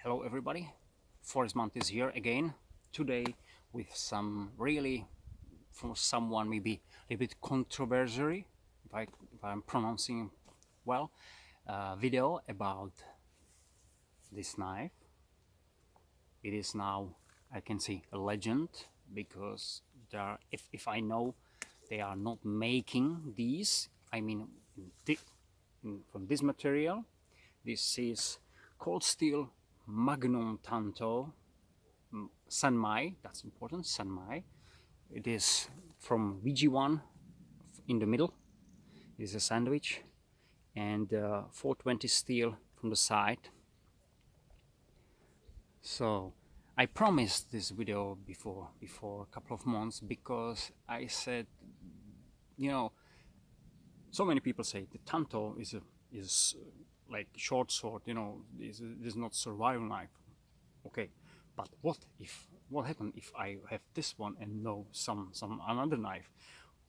Hello everybody, Forest Month is here again today with some really, for someone maybe a little bit controversial, if I'm pronouncing well, video about this knife. It is now, I can say, a legend, because there are, if I know they are not making these, I mean from this material. This is cold steel Magnum Tanto Sanmai, that's important, Sanmai. It is from VG1 in the middle. It is a sandwich, and 420 steel from the side. So I promised this video before a couple of months, because I said, you know, so many people say the Tanto is like short sword, you know, this is not survival knife. Okay, but what happens if I have this one and no some another knife?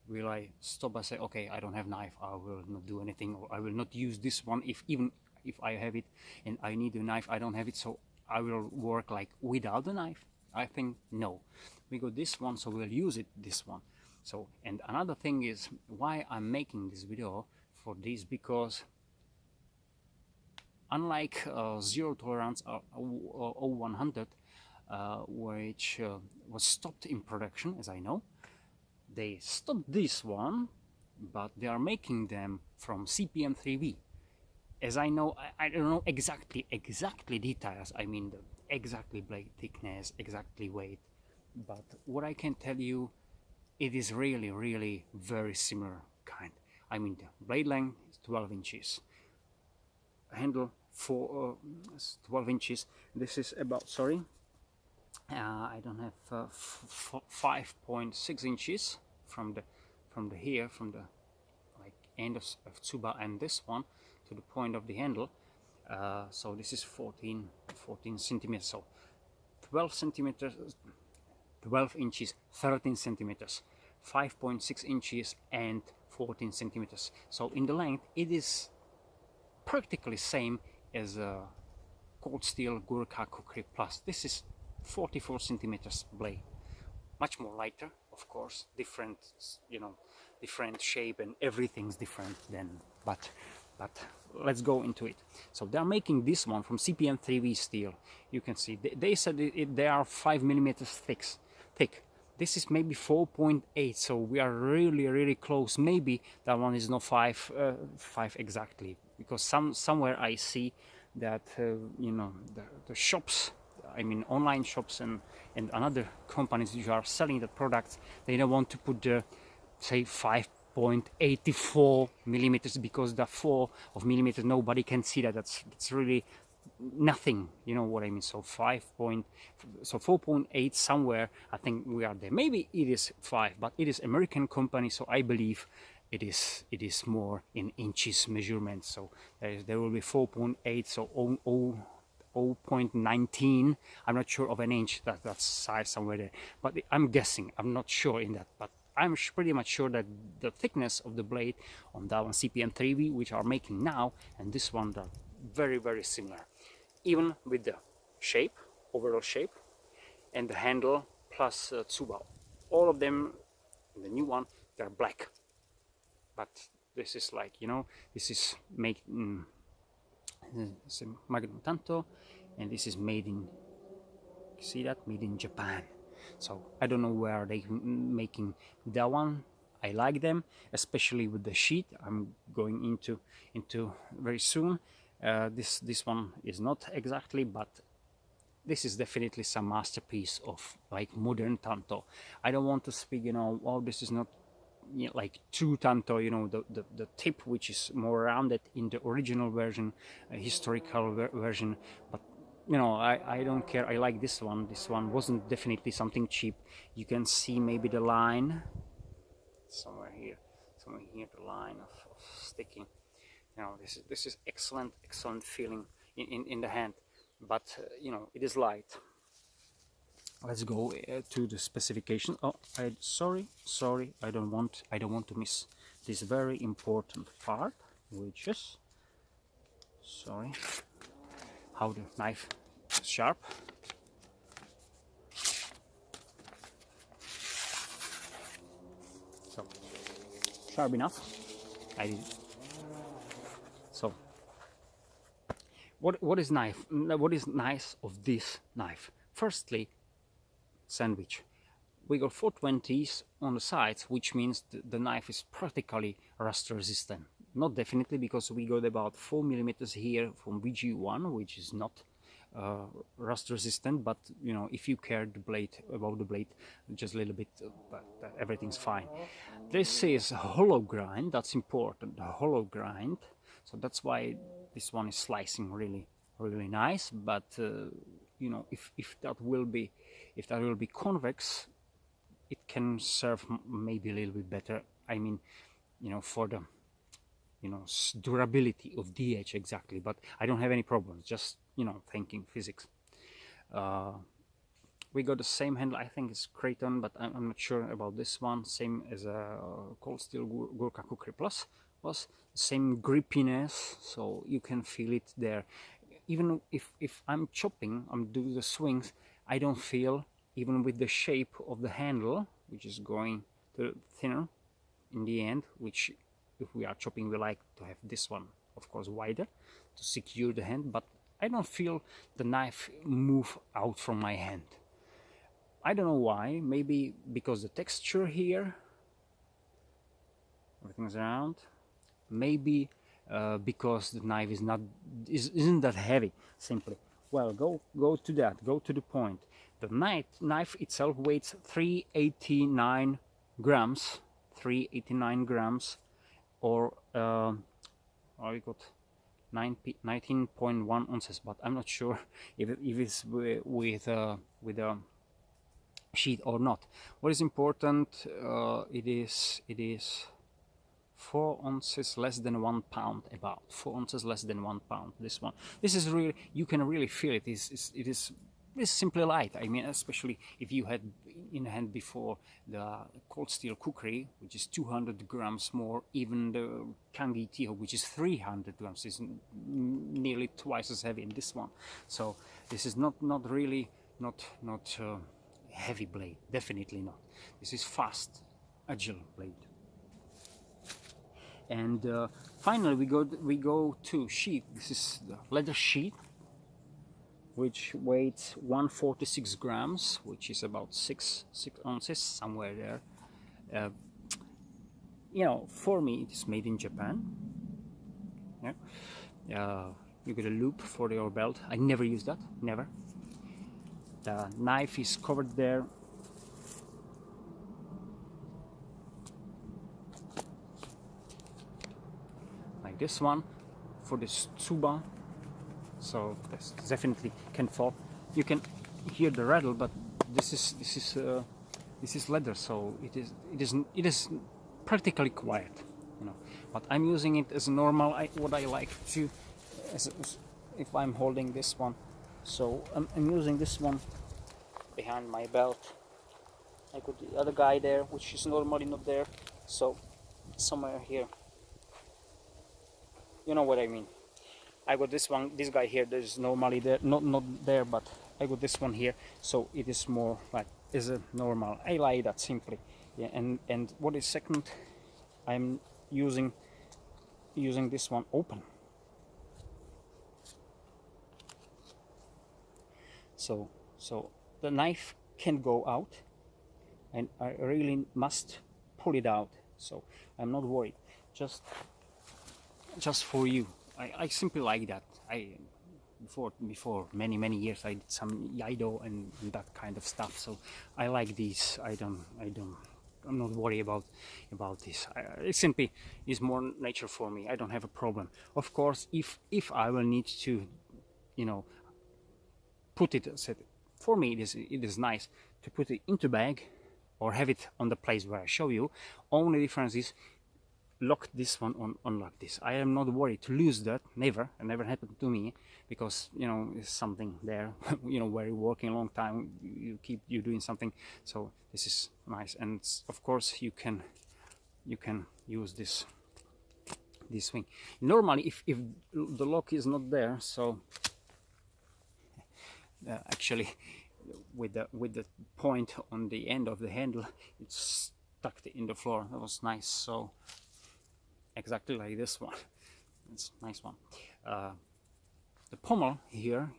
Will I stop and say, okay, I don't have knife, I will not do anything, or I will not use this one even if I have it and I need a knife, I don't have it, so I will work like without the knife? I think no, we got this one, so we'll use it, this one. So, and another thing is why I'm making this video for this, because unlike zero tolerance or 0100, which was stopped in production, as I know, they stopped this one, but they are making them from CPM 3V. As I know, I don't know exactly details, I mean the exactly blade thickness, exactly weight, but what I can tell you, it is really very similar kind. I mean the blade length is 12 inches, handle for 12 inches. This is about, sorry, I don't have 5.6 inches from the like end of tsuba and this one to the point of the handle. So this is 14 centimeters, so 12 centimeters, 12 inches, 13 centimeters, 5.6 inches and 14 centimeters. So in the length it is practically same as a cold steel Gurkha Kukri Plus. This is 44 centimeters blade, much more lighter, of course, different, you know, different shape and everything's different then, but let's go into it. So they're making this one from CPM 3V steel. You can see they said they are 5 millimeters thick. This is maybe 4.8, so we are really close. Maybe that one is not 5 exactly, because somewhere I see that you know, the shops, I mean online shops and other companies which are selling the products, they don't want to put the, say, 5.84 millimeters, because the 4 of millimeters nobody can see that. That's really nothing, you know what I mean. So 4.8 somewhere, I think we are there. Maybe it is 5, but it is American company, so I believe it is more in inches measurement. So there will be 4.8, so 0.19. I'm not sure of an inch, that's size somewhere there, but I'm guessing, I'm not sure in that, but I'm pretty much sure that the thickness of the blade on that one CPM 3V, which are making now, and this one, are very similar, even with the shape, overall shape, and the handle plus tsuba. All of them, the new one, they're black. But this is like, you know, this is made in Magnum Tanto, and this is made in, see that, made in Japan. So I don't know where they making that one. I like them, especially with the sheet I'm going into very soon. This one is not exactly, but this is definitely some masterpiece of like modern Tanto. I don't want to speak, you know, oh, this is not, you know, like true Tanto, you know, the tip which is more rounded in the original version, historical version, but you know, I don't care. I like this one. This one wasn't definitely something cheap. You can see maybe the line somewhere here, the line of sticking. You know, this is excellent feeling in the hand, but you know, it is light. Let's go to the specification. Oh, sorry, I don't want to miss this very important part, which is, sorry, how the knife sharp. So sharp enough. I did. So what is nice of this knife? Firstly, sandwich. We got 420s on the sides, which means the knife is practically rust resistant. Not definitely, because we got about 4 millimeters here from VG1, which is not rust resistant, but you know, if you care about the blade just a little bit, everything's fine. This is hollow grind, that's important, the hollow grind, so that's why this one is slicing really nice. But you know, if that will be convex, it can serve maybe a little bit better. I mean, you know, for the, you know, durability of the edge exactly. But I don't have any problems, just, you know, thinking physics. We got the same handle, I think it's Creighton, but I'm not sure about this one. Same as a Cold Steel Gurkha Kukri Plus was. Same grippiness, so you can feel it there. Even if I'm chopping, I'm doing the swings, I don't feel, even with the shape of the handle, which is going to thinner in the end, which if we are chopping, we like to have this one, of course, wider to secure the hand, but I don't feel the knife move out from my hand. I don't know why, maybe because the texture here, everything's around, maybe because the knife isn't that heavy, simply. Well, go to that, go to the point. The knife itself weighs 389 grams, or we got 19.1 ounces, but I'm not sure if it's with a sheet or not. What is important, it is 4 ounces less than 1 pound, about 4 ounces less than 1 pound. This is really, you can really feel it. It is simply light. I mean, especially if you had in hand before the Cold Steel Kukri, which is 200 grams more, even the Kangi Tiho, which is 300 grams, is nearly twice as heavy in this one. So this is not really heavy blade, definitely not. This is fast, agile blade. And finally we go to sheet. This is the leather sheet, which weighs 146 grams, which is about 6 ounces, somewhere there. You know, for me it is made in Japan. Yeah. You get a loop for your belt. I never use that, never. The knife is covered there. Like this one for this tsuba. So this definitely can fall. You can hear the rattle, but this is leather, so it is practically quiet, you know. But I'm using it as normal. What I like to, if I'm holding this one, so I'm using this one behind my belt. I got the other guy there, which is normally not there, so somewhere here. You know what I mean. I got this guy here. There's normally there, not there, but I got this one here, so it is more like is a normal. I like that simply. Yeah, and what is second? I'm using this one open. So the knife can go out, and I really must pull it out. So I'm not worried. Just for you. I simply like that. Before many years I did some Yaido and that kind of stuff. So I like these. I'm not worried about this. It simply is more nature for me. I don't have a problem. Of course, if I will need to, you know, put it, for me it is nice to put it into bag or have it on the place where I show you. Only difference is lock this one on like this. I am not worried to lose that. Never. It never happened to me, because you know, it's something there. You know, where you're working a long time, you doing something. So this is nice, and of course you can use this swing. Normally, if the lock is not there, so actually with the point on the end of the handle, it's stuck in the floor. That was nice. So exactly like this one. It's a nice one. The pommel here,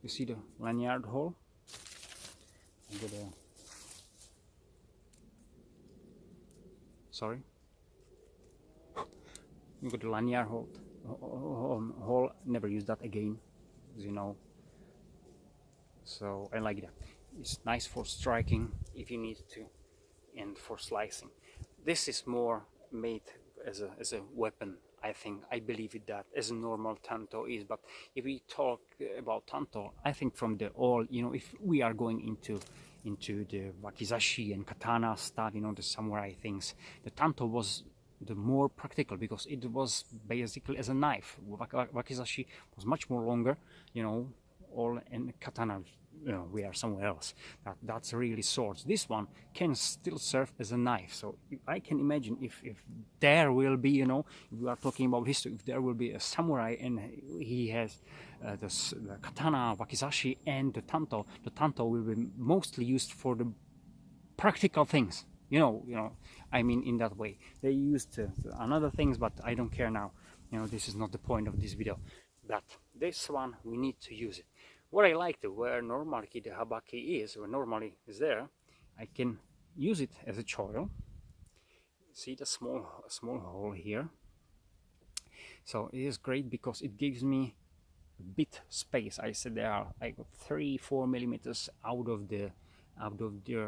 you see the lanyard hole. Sorry, you got the lanyard hole. Never use that again, as you know. So I like that. It's nice for striking if you need to, and for slicing. This is more made as a weapon, I think. I believe it that, as a normal Tanto is. But if we talk about Tanto, I think from the all, you know, if we are going into the wakizashi and katana stuff, you know, the samurai things, the Tanto was the more practical, because it was basically as a knife. Wakizashi was much more longer, you know, all, and katana, you know, we are somewhere else. That's really swords. This one can still serve as a knife. So I can imagine if there will be, you know, if we are talking about history, if there will be a samurai and he has the katana, wakizashi, and the Tanto will be mostly used for the practical things. You know, I mean, in that way. They used another things, but I don't care now. You know, this is not the point of this video. But this one, we need to use it. What I like to, where normally the habaki is, where normally is there, I can use it as a choil. See the small hole here. So it is great because it gives me a bit space. I said there are like 3-4 millimeters out of the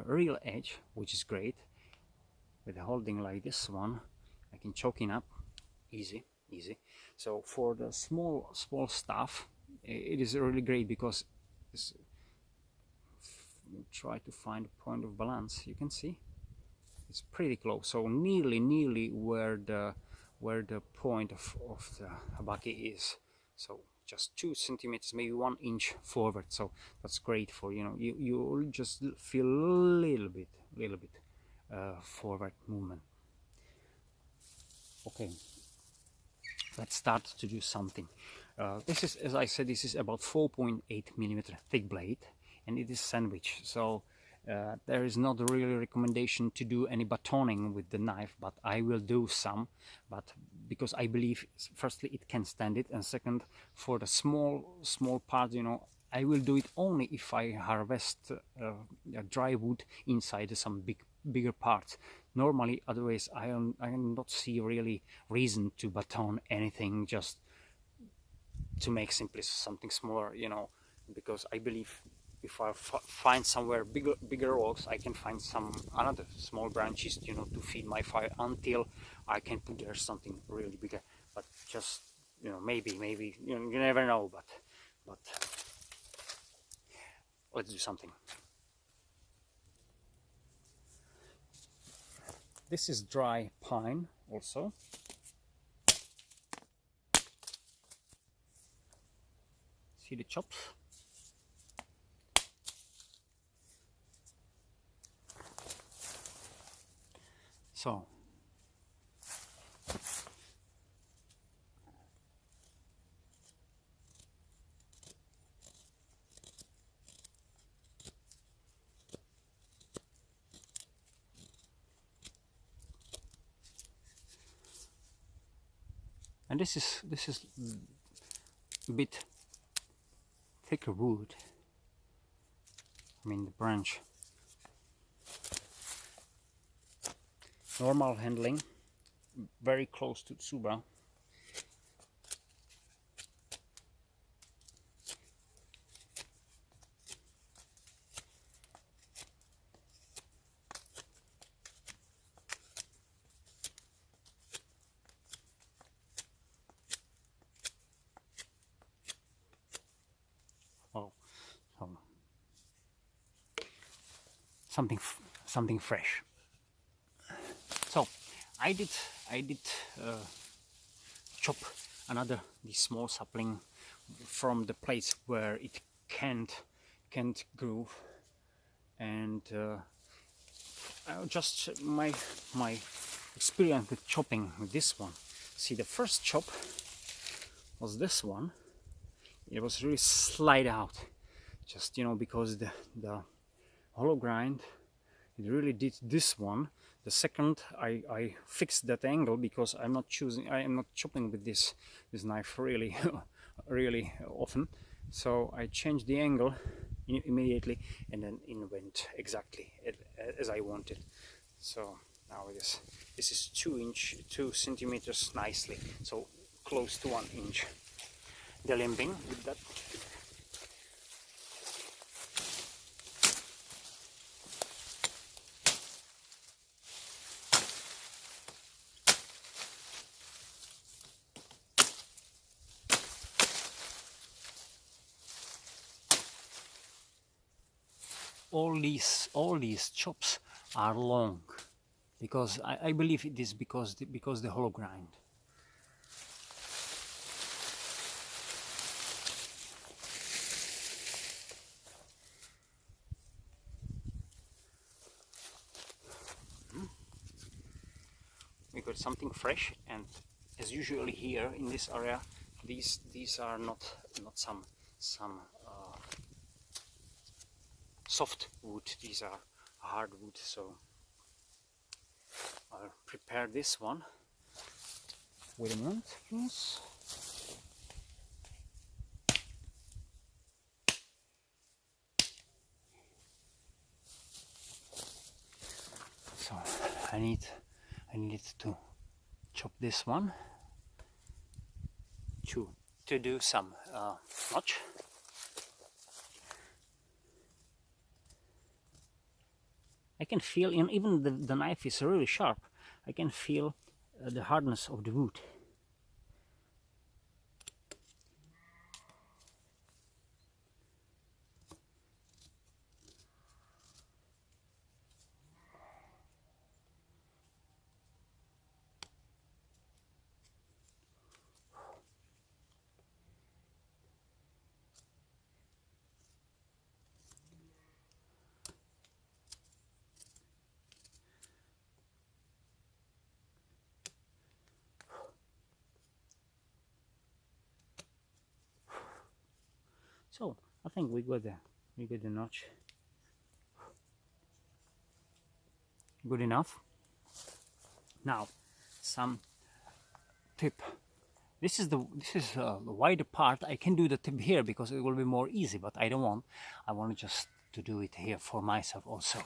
real edge, which is great. With holding like this one, I can choke it up easy. So for the small stuff, it is really great because it's, try to find a point of balance. You can see it's pretty close, so nearly where the point of the habaki is. So just 2 centimeters, maybe 1 inch forward. So that's great for, you know, you just feel a little bit forward movement. Okay, let's start to do something. This is, as I said, this is about 4.8 millimeter thick blade, and it is sandwich. So there is not really a recommendation to do any batoning with the knife, but I will do some. But because I believe, firstly, it can stand it, and second, for the small parts, you know, I will do it only if I harvest dry wood inside some bigger parts. Normally, otherwise, I not see really reason to baton anything just to make simply something smaller, you know, because I believe if I find somewhere bigger logs, I can find some another small branches, you know, to feed my fire until I can put there something really bigger. But just, you know, maybe you know, you never know. But let's do something. This is dry pine also. See the chops? So and this is a bit thicker wood. I mean, the branch. Normal handling, very close to tsuba. Oh, something fresh. So I did chop this small sapling from the place where it can't grow, and just my experience with chopping with this one. See, the first chop was this one. it was really slide out, just because the hollow grind, it really did this one. The second I fixed that angle, because I am not chopping with this knife really really often, so I changed the angle immediately, and then it went exactly as I wanted. So now this is 2 centimeters nicely, so close to 1 inch. Delimbing with that. All these chops are long, because I believe it is because the hollow grind. We got something fresh, and as usually here in this area, these are not some soft wood, these are hard wood. So I'll prepare this one. Wait a minute, please. So I need to chop this one to do some notch. I can feel, even the knife is really sharp, I can feel the hardness of the wood. So I think we got the notch. Good enough. Now some tip. This is the wider part. I can do the tip here because it will be more easy, but I don't want. I want just to do it here for myself also.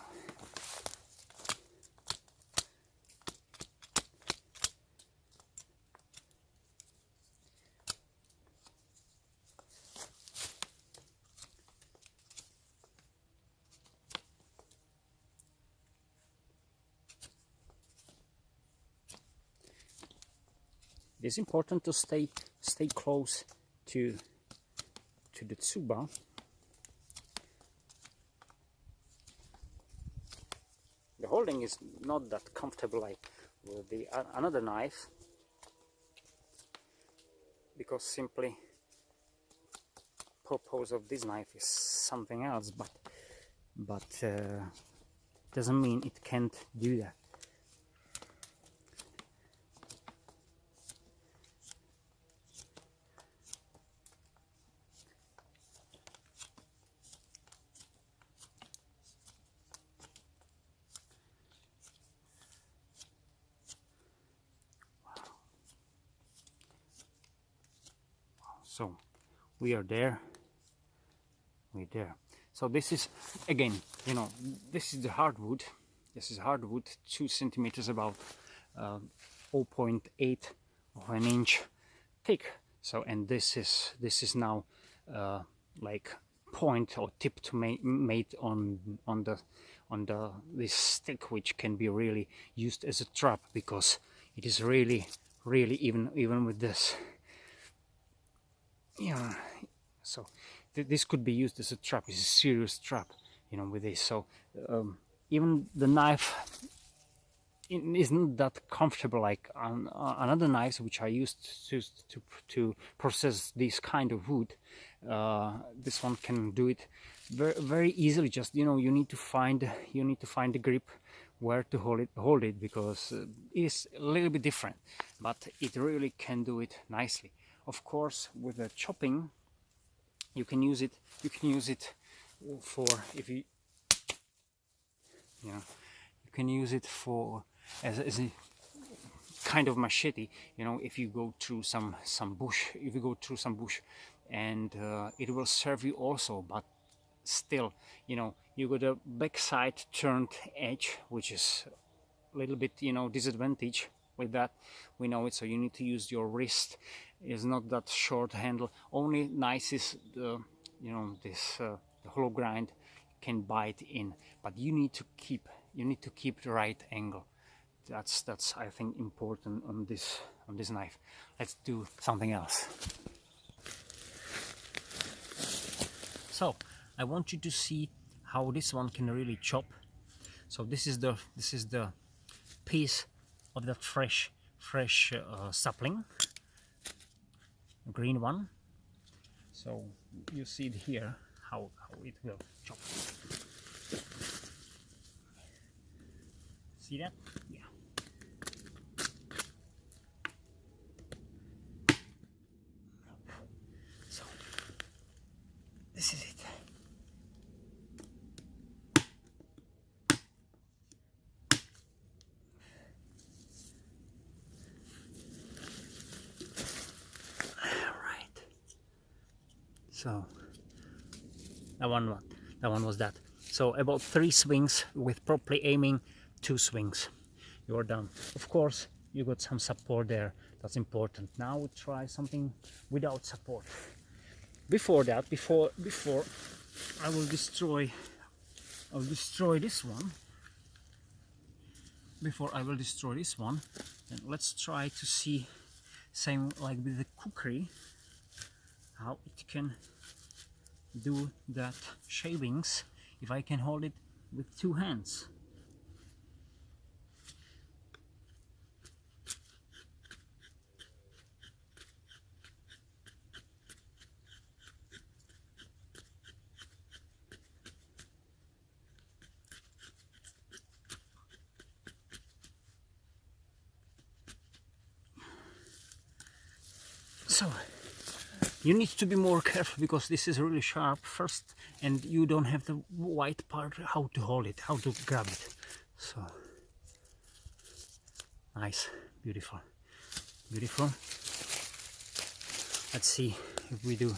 It is important to stay close to the tsuba. The holding is not that comfortable like with the another knife, because simply purpose of this knife is something else, but doesn't mean it can't do that. So we are there. We're there. So this is, again, this is the hardwood. This is hardwood, 2 centimeters, about 0.8 of an inch thick. So, and this is now like point or tip to made on this stick, which can be really used as a trap, because it is really even with this. Yeah, so this could be used as a trap. It's a serious trap, with this. So even the knife isn't that comfortable like another knives which I used to process this kind of wood. This one can do it very easily. Just you need to find the grip where to hold it, because it is a little bit different, but it really can do it nicely. Of course, with the chopping, You can use it for, if you know, you can use it for as a kind of machete, you know, if you go through some bush, and it will serve you also. But still, you know, you got a backside turned edge, which is a little bit, you know, disadvantage with that, we know it. So you need to use your wrist. It's not that short handle. Only nice is the, you know, this the hollow grind can bite in, but you need to keep the right angle. That's I think important on this knife. Let's do something else. So I want you to see how this one can really chop. So this is the piece of the fresh sapling, green one. So you see it here how it will chop. See that? Yeah. So this is it. So that one was that. So about 3 swings with properly aiming, 2 swings, you're done. Of course, you got some support there. That's important. Now we try something without support. Before that, before I will destroy this one. Before I will destroy this one, and let's try to see, same like with the cookery, how it can do that shavings if I can hold it with 2 hands. So you need to be more careful because this is really sharp first, and you don't have the white part, how to hold it, how to grab it. So nice, beautiful. Let's see if we do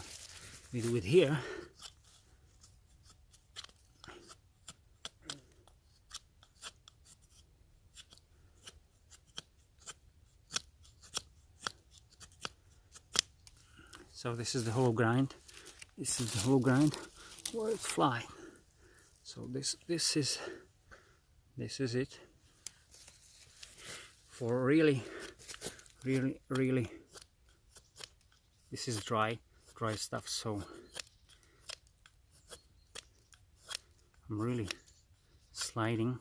it here. So this is the hollow grind. Where it's flying. So this is it. For really, this is dry stuff. So I'm really sliding.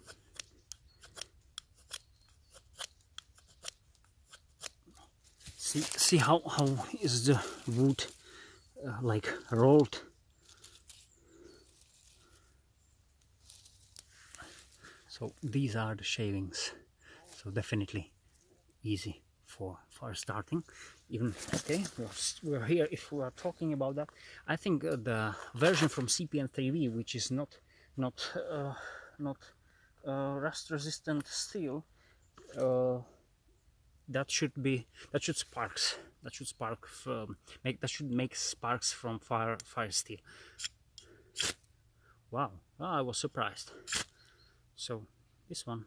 See how is the wood like rolled. So these are the shavings. So definitely easy for starting. Even okay, we're here. If we are talking about that, I think the version from CPN3V, which is not rust resistant steel, that should make sparks from fire steel. Wow, I was surprised. So this one,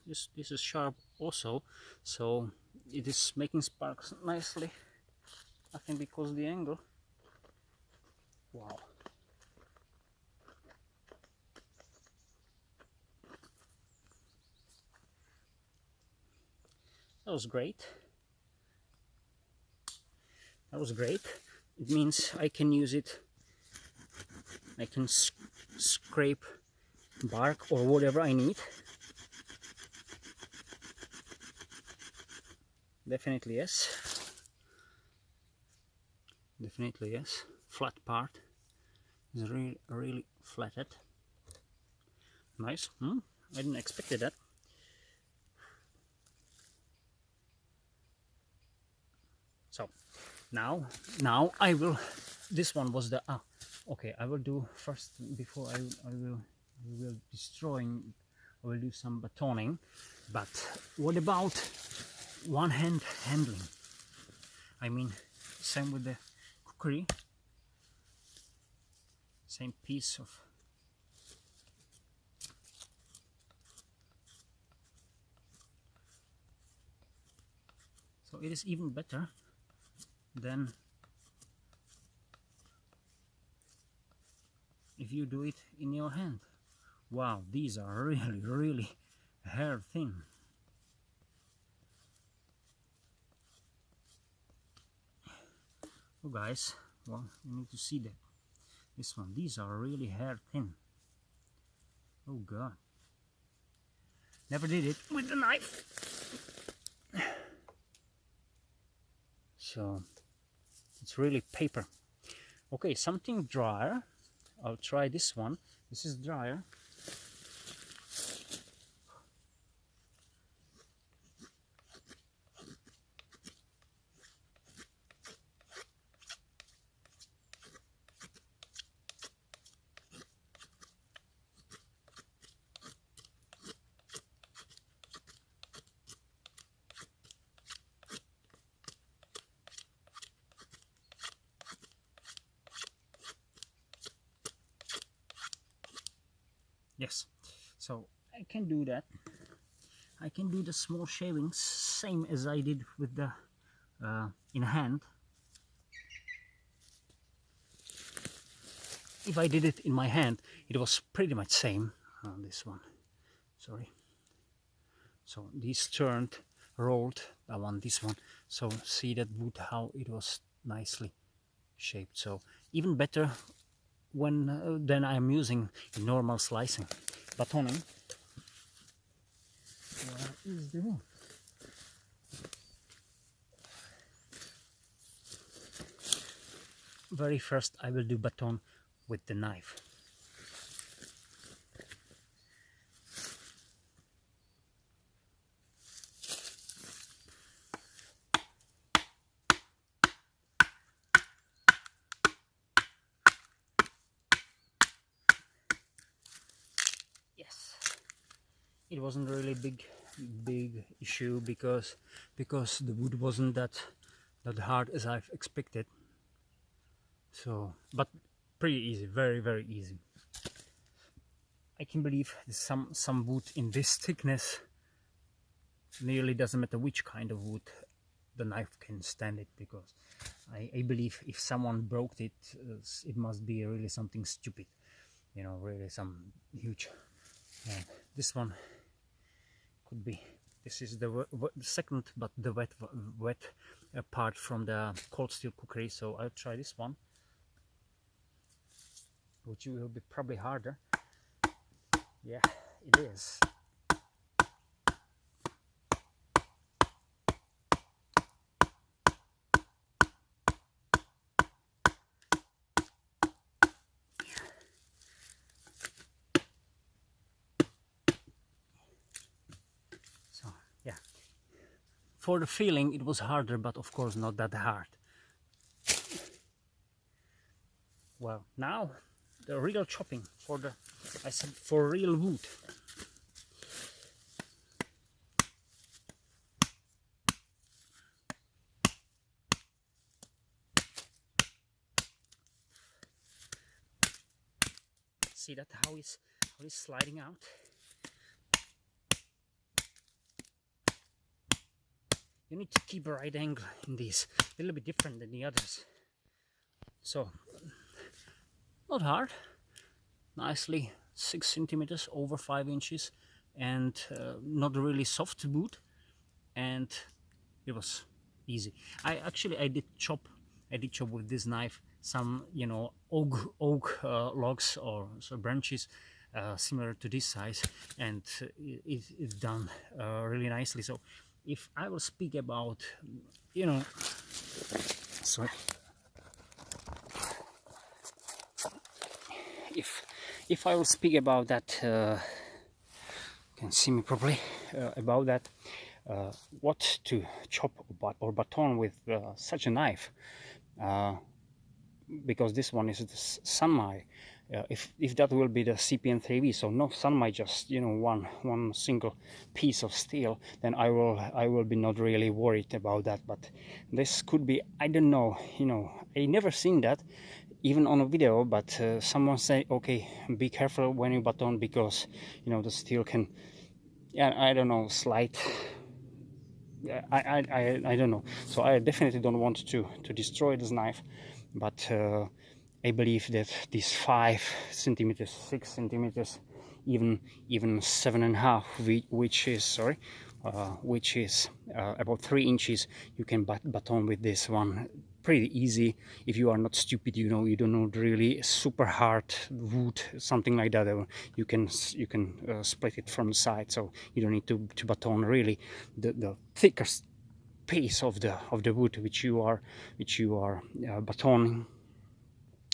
this is sharp also, so it is making sparks nicely. I think because the angle. Wow. That was great. It means I can use it. I can scrape bark or whatever I need. Definitely yes. Flat part is really flatted. Nice. I didn't expect that. So now I will this one was the okay, I will do first, before I will destroying, I will do some batoning. But what about one hand handling? I mean, same with the cookery, same piece of so it is even better than if you do it in your hand. Wow, these are really hair thin. Oh guys, well, you need to see that. This one, these are really hair thin. Oh god. Never did it with the knife. So it's really paper. Okay, something drier. I'll try this one. This is drier. Yes, so I can do that. I can do the small shavings, same as I did with the in hand. If I did it in my hand, it was pretty much same on this one. Sorry. So these turned, rolled, that one, this one. So see that wood, how it was nicely shaped. So even better when then I'm using normal slicing. Batoning. Where is the wood? Very first I will do baton with the knife. Yes, it wasn't really big issue because the wood wasn't that hard as I've expected. So, but pretty easy, very easy. I can believe some wood in this thickness, nearly doesn't matter which kind of wood, the knife can stand it, because I believe if someone broke it, it must be really something stupid, you know, really some huge. This one could be, this is the second, but the wet part from the cold steel cookery, so I'll try this one, which will be probably harder. Yeah, it is. So yeah, for the feeling it was harder, but of course not that hard. Well, now the real chopping for the, I said, for real wood. See that how it's sliding out. You need to keep a right angle in these, a little bit different than the others. So not hard, nicely 6 centimeters over 5 inches, and not really soft wood, and it was easy. I did chop with this knife some, you know, oak logs or so branches similar to this size, and it's done really nicely. So if I will speak about, you know, sorry, if I will speak about that, you can see me properly, about that, what to chop or baton with such a knife. because this one is the Sanmai. If that will be the CPN 3V, so no Sanmai, just, you know, one single piece of steel, then I will be not really worried about that. But this could be, I don't know, you know, I never seen that even on a video, but someone say, okay, be careful when you baton, because, you know, the steel can, yeah, I don't know, slide. I don't know. So I definitely don't want to destroy this knife, but I believe that these 5 centimeters, 6 centimeters, even 7.5, which is about 3 inches, you can baton with this one pretty easy. If you are not stupid, you know, you don't know really super hard wood, something like that, you can split it from the side, so you don't need to baton really the thickest piece of the wood which you are batoning.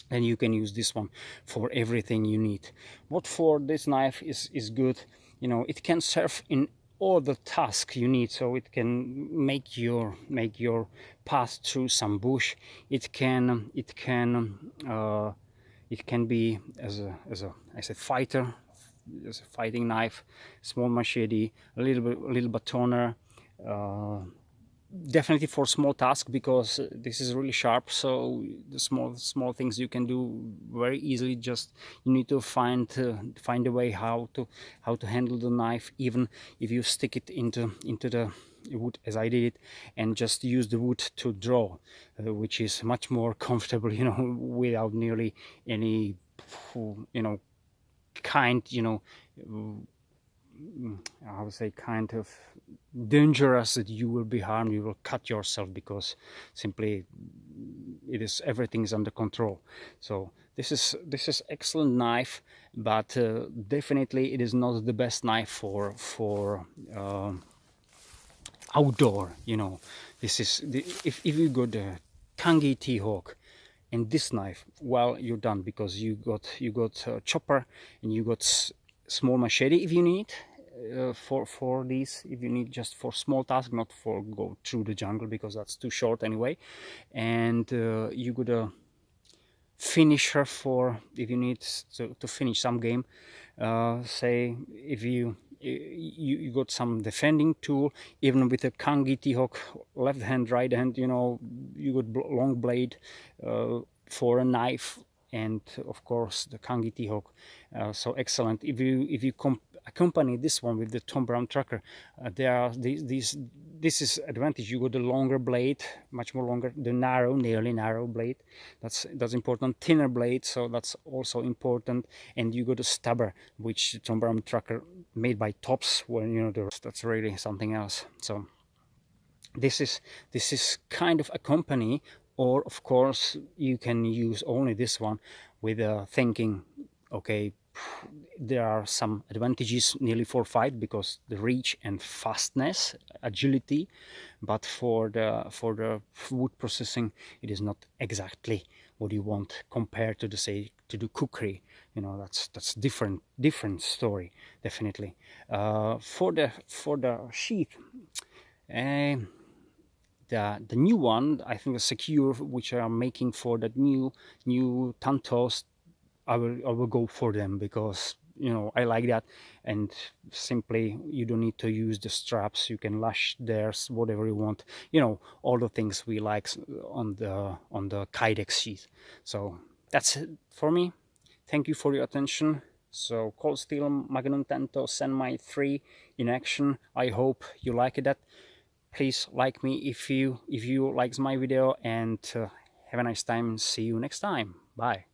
And you can use this one for everything you need. What for this knife is good, you know, it can serve in all the tasks you need. So it can make your path through some bush. It can be as a fighter, as a fighting knife, small machete, a little batoner. Definitely for small tasks, because this is really sharp, so the small things you can do very easily. Just you need to find a way how to handle the knife, even if you stick it into the wood as I did it, and just use the wood to draw, which is much more comfortable, you know, without nearly any, you know, kind, you know, I would say kind of dangerous that you will be harmed, you will cut yourself, because simply everything is under control. So this is excellent knife, but definitely it is not the best knife for outdoor, you know. This is if you got the Kangi T-Hawk and this knife, well, you're done, because you got chopper, and you got small machete if you need, for these, if you need just for small tasks, not for go through the jungle, because that's too short anyway. And you got a finisher for if you need to finish some game. Say if you got some defending tool, even with a Kangi T-Hawk, left hand, right hand, you know, you got long blade for a knife, and of course the Kangi T-Hawk. So excellent. If you accompany this one with the Tom Brown tracker, there are this is advantage. You got the longer blade, much more longer, the nearly narrow blade. That's important. Thinner blade, so that's also important. And you got a stubber, which Tom Brown tracker made by Tops, when, you know, that's really something else. So this is kind of a company. Or of course you can use only this one with thinking, okay, there are some advantages nearly for fight, because the reach and fastness, agility, but for the wood processing, it is not exactly what you want compared to the cookery. You know, that's different story, definitely. For the sheath, the new one, I think, the secure, which I am making for that new Tantos, I will go for them, because, you know, I like that. And simply, you don't need to use the straps, you can lash theirs whatever you want, you know, all the things we like on the Kydex sheath. So that's it for me. Thank you for your attention. So cold steel Magnum Tanto Senmai 3 in action. I hope you like that. Please like me if you likes my video, and have a nice time. See you next time. Bye.